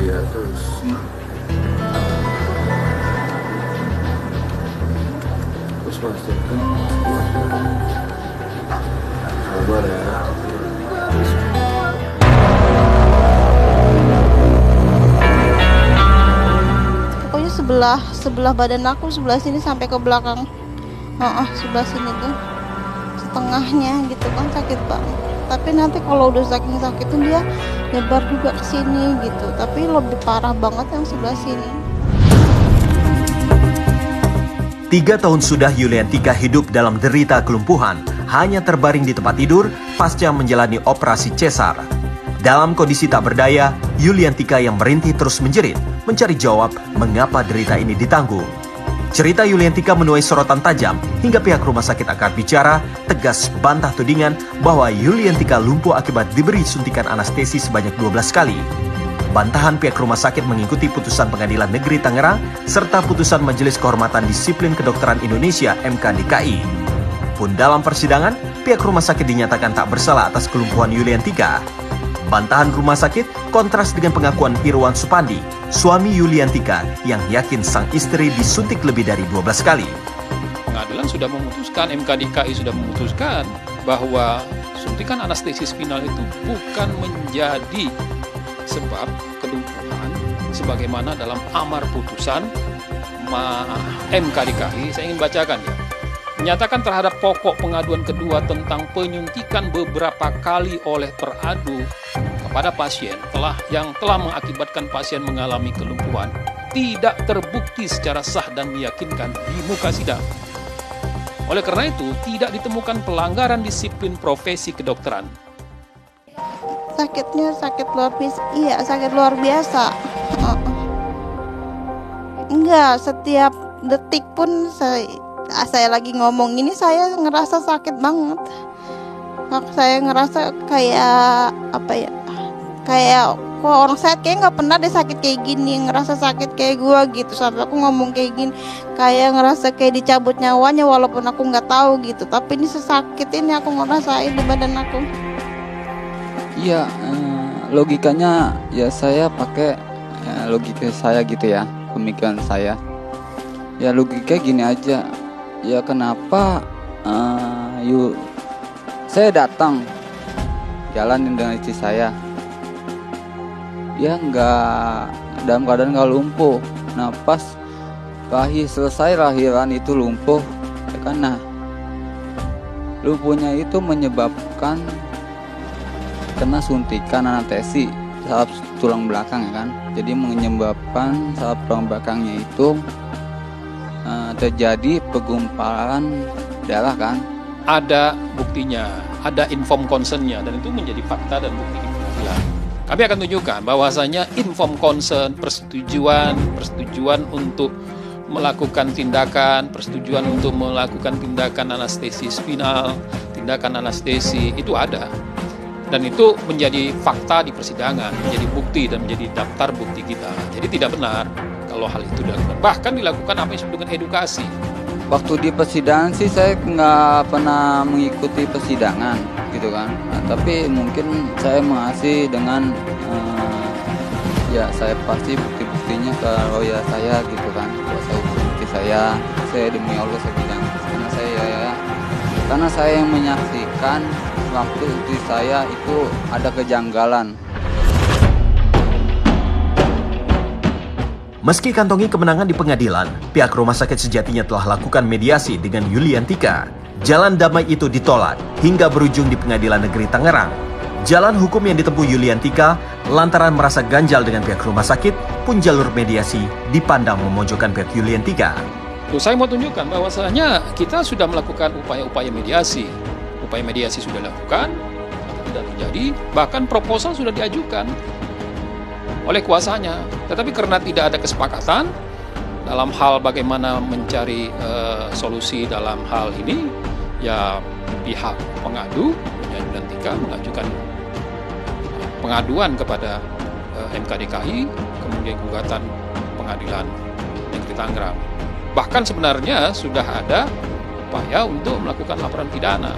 Iya, terus pastikan sabar ya. Pokoknya sebelah badan aku, sebelah sini sampai ke belakang. Sebelah sini tuh setengahnya gitu kan, sakit banget. Tapi nanti kalau udah saking sakit tuh dia nyebar juga ke sini gitu. Tapi lebih parah banget yang sebelah sini. 3 tahun sudah Yuliantika hidup dalam derita kelumpuhan, hanya terbaring di tempat tidur pasca menjalani operasi cesar. Dalam kondisi tak berdaya, Yuliantika yang merintih terus menjerit, mencari jawab mengapa derita ini ditanggung. Cerita Yuliantika menuai sorotan tajam hingga pihak rumah sakit angkat bicara, tegas bantah tudingan bahwa Yuliantika lumpuh akibat diberi suntikan anestesi sebanyak 12 kali. Bantahan pihak rumah sakit mengikuti putusan Pengadilan Negeri Tangerang serta putusan Majelis Kehormatan Disiplin Kedokteran Indonesia (MKDKI). Pun dalam persidangan, pihak rumah sakit dinyatakan tak bersalah atas kelumpuhan Yuliantika. Bantahan rumah sakit kontras dengan pengakuan Irwan Supandi, suami Yuliantika yang yakin sang istri disuntik lebih dari 12 kali. Pengadilan sudah memutuskan, MKDKI sudah memutuskan bahwa suntikan anestesi spinal itu bukan menjadi sebab kelumpuhan sebagaimana dalam amar putusan MKDKI. Saya ingin bacakan ya. Menyatakan terhadap pokok pengaduan kedua tentang penyuntikan beberapa kali oleh teradu kepada pasien yang telah mengakibatkan pasien mengalami kelumpuhan tidak terbukti secara sah dan meyakinkan di muka sidang. Oleh karena itu, tidak ditemukan pelanggaran disiplin profesi kedokteran. Sakitnya sakit luar biasa. Iya, sakit luar biasa. Enggak, setiap detik pun saya lagi ngomong ini saya ngerasa sakit banget. Saya ngerasa kayak apa ya? Kayak kok orang sehat kayak nggak pernah deh sakit kayak gini, ngerasa sakit kayak gua gitu. Sampai aku ngomong kayak gini, kayak ngerasa kayak dicabut nyawanya walaupun aku nggak tahu gitu. Tapi ini sesakit ini aku ngerasain di badan aku. Iya, logikanya ya saya pakai logika saya gitu ya, pemikiran saya. Ya logika gini aja, ya kenapa saya datang jalan dengan istri saya, ya nggak dalam keadaan nggak lumpuh. Nah pas selesai lahiran itu lumpuh, ya kan? Nah lumpuhnya itu menyebabkan kena suntikan anestesi saraf tulang belakang ya kan, jadi menyebabkan saraf tulang belakangnya itu terjadi pegumpalan darah kan. Ada buktinya, ada informed consent-nya, dan itu menjadi fakta dan bukti di pengadilan. Kami akan tunjukkan bahwasanya informed consent, persetujuan untuk melakukan tindakan, persetujuan untuk melakukan tindakan anestesi spinal, tindakan anestesi itu ada. Dan itu menjadi fakta di persidangan, menjadi bukti dan menjadi daftar bukti kita. Jadi tidak benar kalau hal itu dilakukan. Bahkan dilakukan apa yang disebut dengan edukasi. Waktu di persidangan sih saya nggak pernah mengikuti persidangan gitu kan. Nah, tapi mungkin saya mengasih dengan ya saya pasti bukti-buktinya ke lawyer saya gitu kan. Kuasa hukum istri saya demi Allah saya bilang karena saya yang menyaksikan waktu istri saya itu ada kejanggalan. Meski kantongi kemenangan di pengadilan, pihak rumah sakit sejatinya telah lakukan mediasi dengan Yuliantika. Jalan damai itu ditolak hingga berujung di Pengadilan Negeri Tangerang. Jalan hukum yang ditempuh Yuliantika lantaran merasa ganjal dengan pihak rumah sakit pun jalur mediasi dipandang memojokkan pihak Yuliantika. Saya mau tunjukkan bahwasanya kita sudah melakukan upaya-upaya mediasi. Upaya mediasi sudah dilakukan, tidak terjadi, bahkan proposal sudah diajukan oleh kuasanya. Tetapi karena tidak ada kesepakatan dalam hal bagaimana mencari solusi dalam hal ini, ya pihak pengadu, Yuliantika mengajukan pengaduan kepada MKDKI, kemudian gugatan Pengadilan Negeri Tangerang. Bahkan sebenarnya sudah ada upaya untuk melakukan laporan pidana,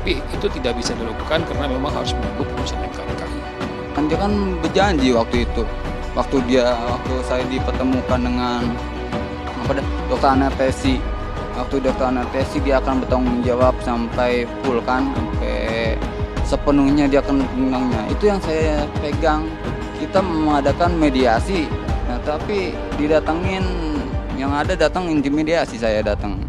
tapi itu tidak bisa dilakukan karena memang harus menunggu putusan MKDKI. Kan dia kan berjanji waktu itu waktu saya dipertemukan dengan dokter anestesi. Waktu dokter anestesi dia akan bertanggung jawab sampai full kan, sampai sepenuhnya dia akan menangnya. Itu yang saya pegang. Kita mengadakan mediasi, nah tapi didatengin, yang ada datang intimidasi, saya datang.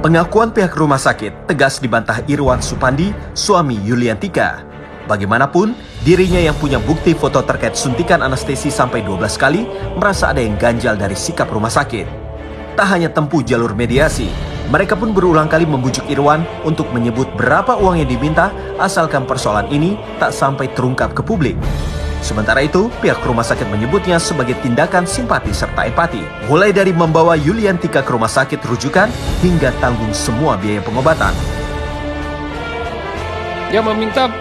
Pengakuan pihak rumah sakit tegas dibantah Irwan Supandi, suami Yuliantika. Bagaimanapun, dirinya yang punya bukti foto terkait suntikan anestesi sampai 12 kali merasa ada yang ganjal dari sikap rumah sakit. Tak hanya tempuh jalur mediasi, mereka pun berulang kali membujuk Irwan untuk menyebut berapa uang yang diminta asalkan persoalan ini tak sampai terungkap ke publik. Sementara itu, pihak rumah sakit menyebutnya sebagai tindakan simpati serta empati, mulai dari membawa Yuliantika ke rumah sakit rujukan hingga tanggung semua biaya pengobatan. Dia meminta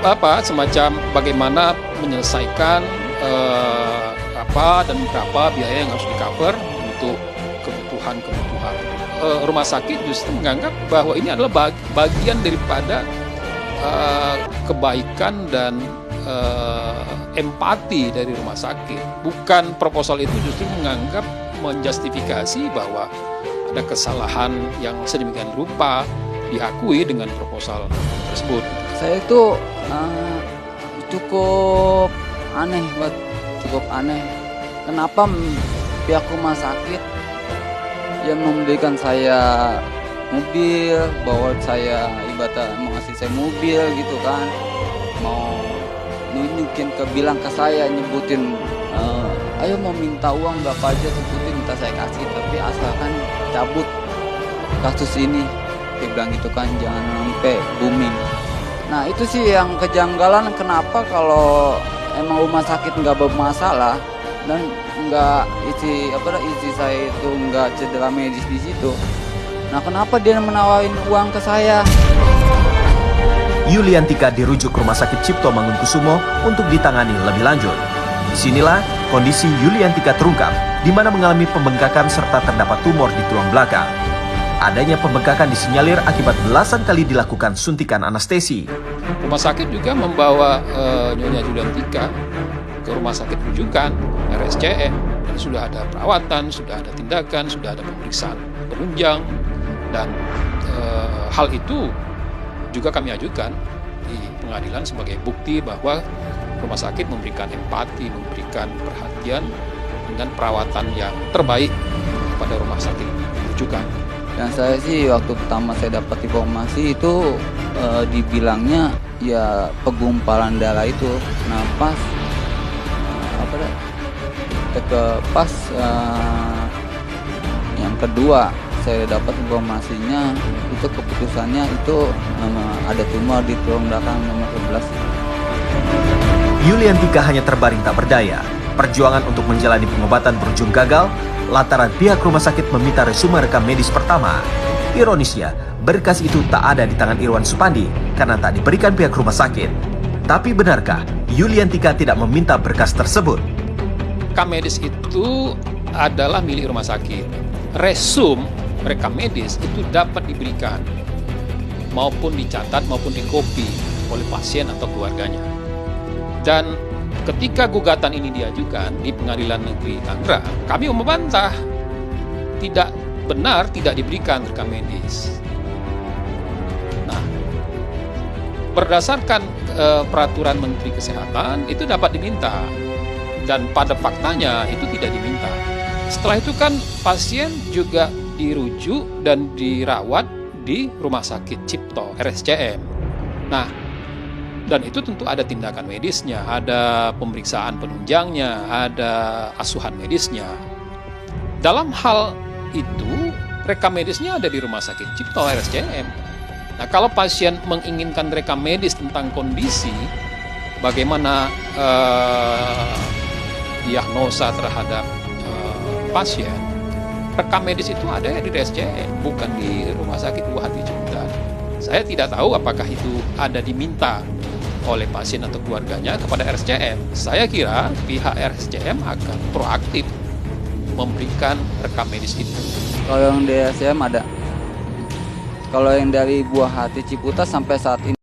semacam bagaimana menyelesaikan apa dan berapa biaya yang harus di-cover untuk kebutuhan. Rumah sakit justru menganggap bahwa ini adalah bagian daripada kebaikan dan empati dari rumah sakit. Bukan proposal itu justru menganggap menjustifikasi bahwa ada kesalahan yang sedemikian rupa diakui dengan proposal tersebut. Saya itu cukup aneh. Kenapa pihak rumah sakit yang memberikan saya mobil, bahwa saya ibaratnya mau ngasih saya mobil gitu kan, mau nunjukin bilang ke saya, nyebutin ayo mau minta uang berapa aja sebutin, minta saya kasih, tapi asalkan cabut kasus ini, dia bilang gitu kan, jangan sampai booming. Nah itu sih yang kejanggalan, kenapa kalau emang rumah sakit nggak bermasalah dan nggak isi saya itu nggak cedera medis di situ. Nah kenapa dia menawarin uang ke saya? Yuliantika dirujuk ke Rumah Sakit Cipto Mangunkusumo untuk ditangani lebih lanjut. Disinilah kondisi Yuliantika terungkap, di mana mengalami pembengkakan serta terdapat tumor di tulang belakang. Adanya pembengkakan disinyalir akibat belasan kali dilakukan suntikan anestesi. Rumah sakit juga membawa Nyonya Yuliantika ke rumah sakit rujukan RSCM, dan sudah ada perawatan, sudah ada tindakan, sudah ada pemeriksaan penunjang, dan hal itu juga kami ajukan di pengadilan sebagai bukti bahwa rumah sakit memberikan empati, memberikan perhatian dan perawatan yang terbaik pada rumah sakit rujukan. Dan saya sih waktu pertama saya dapat informasi itu dibilangnya ya pegumpalan darah itu. Nah pas yang kedua saya dapat informasinya itu keputusannya itu ada tumor di tulang belakang nomor 11. Yuliantika hanya terbaring tak berdaya. Perjuangan untuk menjalani pengobatan berujung gagal lantaran pihak rumah sakit meminta resume rekam medis pertama. Ironisnya, berkas itu tak ada di tangan Irwan Supandi karena tak diberikan pihak rumah sakit. Tapi benarkah Yuliantika tidak meminta berkas tersebut? Rekam medis itu adalah milik rumah sakit. Resume rekam medis itu dapat diberikan maupun dicatat maupun dikopi oleh pasien atau keluarganya. Dan ketika gugatan ini diajukan di Pengadilan Negeri Tangerang, kami membantah tidak benar tidak diberikan rekam medis. Nah, berdasarkan peraturan Menteri Kesehatan itu dapat diminta, dan pada faktanya itu tidak diminta. Setelah itu kan pasien juga dirujuk dan dirawat di Rumah Sakit Cipto RSCM. Nah, dan itu tentu ada tindakan medisnya, ada pemeriksaan penunjangnya, ada asuhan medisnya. Dalam hal itu, rekam medisnya ada di Rumah Sakit Cipto RSCM. Nah, kalau pasien menginginkan rekam medis tentang kondisi, bagaimana diagnosa terhadap pasien, rekam medis itu ada di RSCM, bukan di Rumah Sakit Buah Hati Ciputat. Saya tidak tahu apakah itu ada diminta oleh pasien atau keluarganya kepada RSCM. Saya kira pihak RSCM akan proaktif memberikan rekam medis itu. Kalau yang dari RSCM ada. Kalau yang dari Buah Hati Ciputat sampai saat ini